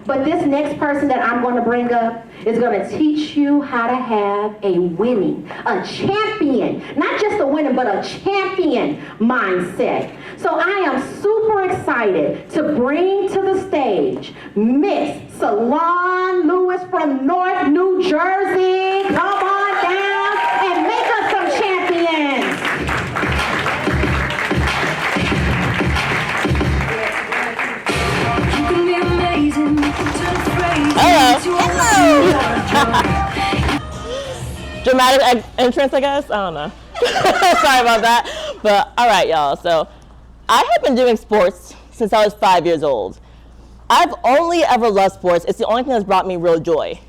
But this next person that I'm going to bring up is going to teach you how to have a champion, not just a winning, but a champion mindset. So I am super excited to bring to the stage Miss Solana Lewis from North New Jersey. Come on down and make us some champions. Hello. Dramatic entrance, I guess. I don't know. Sorry about that. But all right, y'all. So I have been doing sports since I was 5 years old. I've only ever loved sports. It's the only thing that's brought me real joy.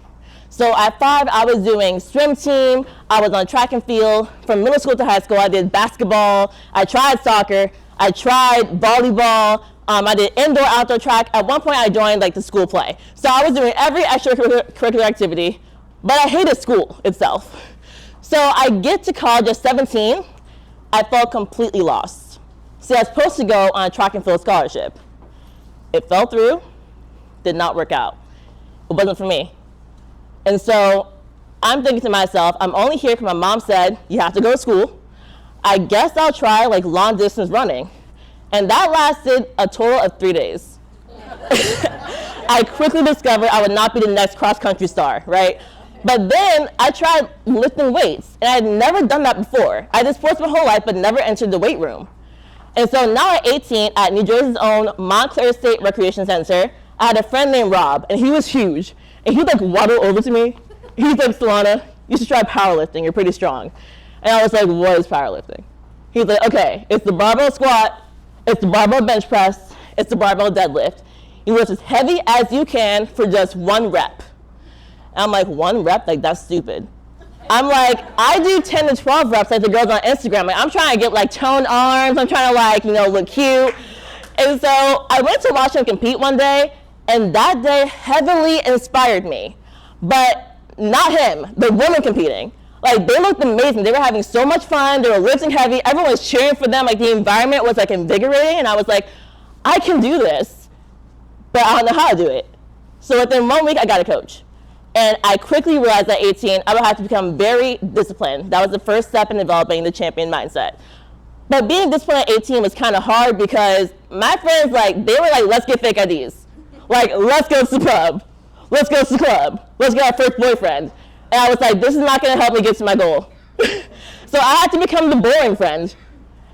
So at 5, I was doing swim team. I was on track and field. From middle school to high school, I did basketball. I tried soccer. I tried volleyball. I did indoor, outdoor track. At one point, I joined like the school play. So I was doing every extracurricular activity, but I hated school itself. So I get to college at 17. I felt completely lost. See, I was supposed to go on a track and field scholarship. It fell through, did not work out. It wasn't for me. And so I'm thinking to myself, I'm only here because my mom said, you have to go to school. I guess I'll try like long distance running. And that lasted a total of 3 days. I quickly discovered I would not be the next cross-country star, right? But then I tried lifting weights, and I had never done that before. I did sports my whole life, but never entered the weight room. And so now at 18, at New Jersey's own Montclair State Recreation Center, I had a friend named Rob, and he was huge. And he'd like waddle over to me. He's like, Solana, you should try powerlifting, you're pretty strong. And I was like, what is powerlifting? He's like, okay, it's the barbell squat, it's the barbell bench press, it's the barbell deadlift. You lift as heavy as you can for just 1 rep. And I'm like, 1 rep? Like, that's stupid. I'm like, I do 10 to 12 reps like the girls on Instagram. Like, I'm trying to get like toned arms, I'm trying to like, look cute. And so I went to watch him compete one day, and that day heavily inspired me. But not him, the women competing. Like, they looked amazing. They were having so much fun. They were lifting heavy. Everyone was cheering for them. Like, the environment was like invigorating. And I was like, I can do this, but I don't know how to do it. So within 1 week, I got a coach. And I quickly realized at 18, I would have to become very disciplined. That was the first step in developing the champion mindset. But being disciplined at 18 was kind of hard because my friends, they were like, let's get fake IDs. Like, let's go to the club. Let's go to the club. Let's get our first boyfriend. And I was like, this is not going to help me get to my goal. So I had to become the boring friend.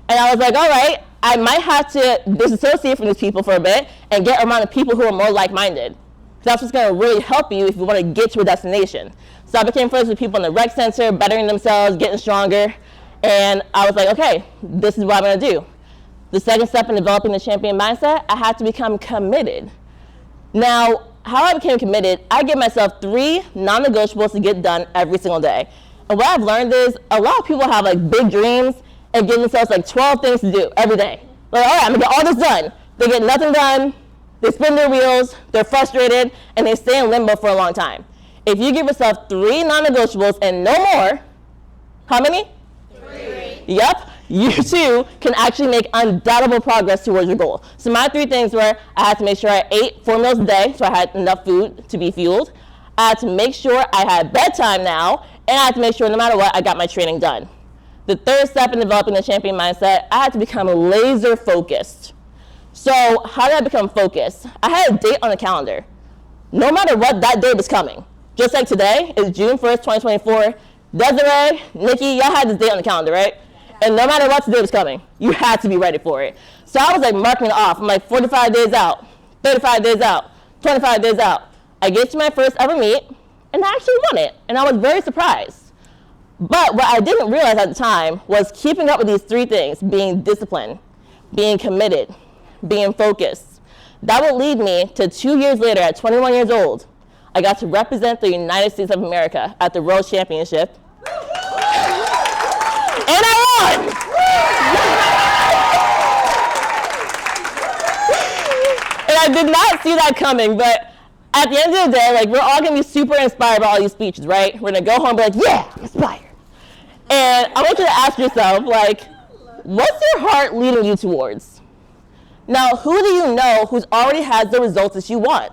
And I was like, all right, I might have to disassociate from these people for a bit and get around the people who are more like-minded. That's what's going to really help you if you want to get to a destination. So I became friends with people in the rec center, bettering themselves, getting stronger. And I was like, okay, this is what I'm going to do. The second step in developing the champion mindset, I had to become committed. Now, how I became committed, I give myself 3 non-negotiables to get done every single day. And what I've learned is a lot of people have like big dreams and give themselves like 12 things to do every day. Like, all right, I'm gonna get all this done. They get nothing done, they spin their wheels, they're frustrated, and they stay in limbo for a long time. If you give yourself 3 non-negotiables and no more, how many? 3. Yep. You too can actually make undoubtable progress towards your goal. So my 3 things were, I had to make sure I ate 4 meals a day, so I had enough food to be fueled. I had to make sure I had bedtime now, and I had to make sure no matter what, I got my training done. The third step in developing the champion mindset, I had to become laser focused. So how did I become focused? I had a date on the calendar. No matter what, that date was coming. Just like today is June 1st, 2024. Desiree, Nikki, y'all had this date on the calendar, right? And no matter what today was coming, you had to be ready for it. So I was like marking it off. I'm like 45 days out, 35 days out, 25 days out. I get to my first ever meet, and I actually won it. And I was very surprised. But what I didn't realize at the time was keeping up with these 3 things, being disciplined, being committed, being focused. That would lead me to 2 years later at 21 years old. I got to represent the United States of America at the World Championship. And I won! And I did not see that coming, but at the end of the day, we're all gonna be super inspired by all these speeches, right? We're gonna go home and be like, yeah, I'm inspired. And I want you to ask yourself, what's your heart leading you towards? Now, who do you know who's already has the results that you want?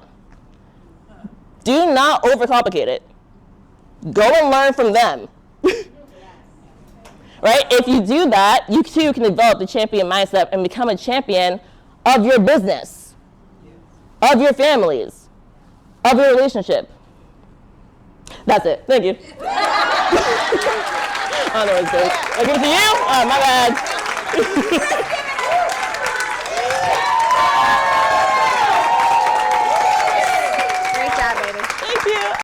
Do not overcomplicate it. Go and learn from them. Right? If you do that, you too can develop the champion mindset and become a champion of your business, of your families, of your relationship. That's it. Thank you. I don't know what it's doing. I give it to you? Oh, my bad.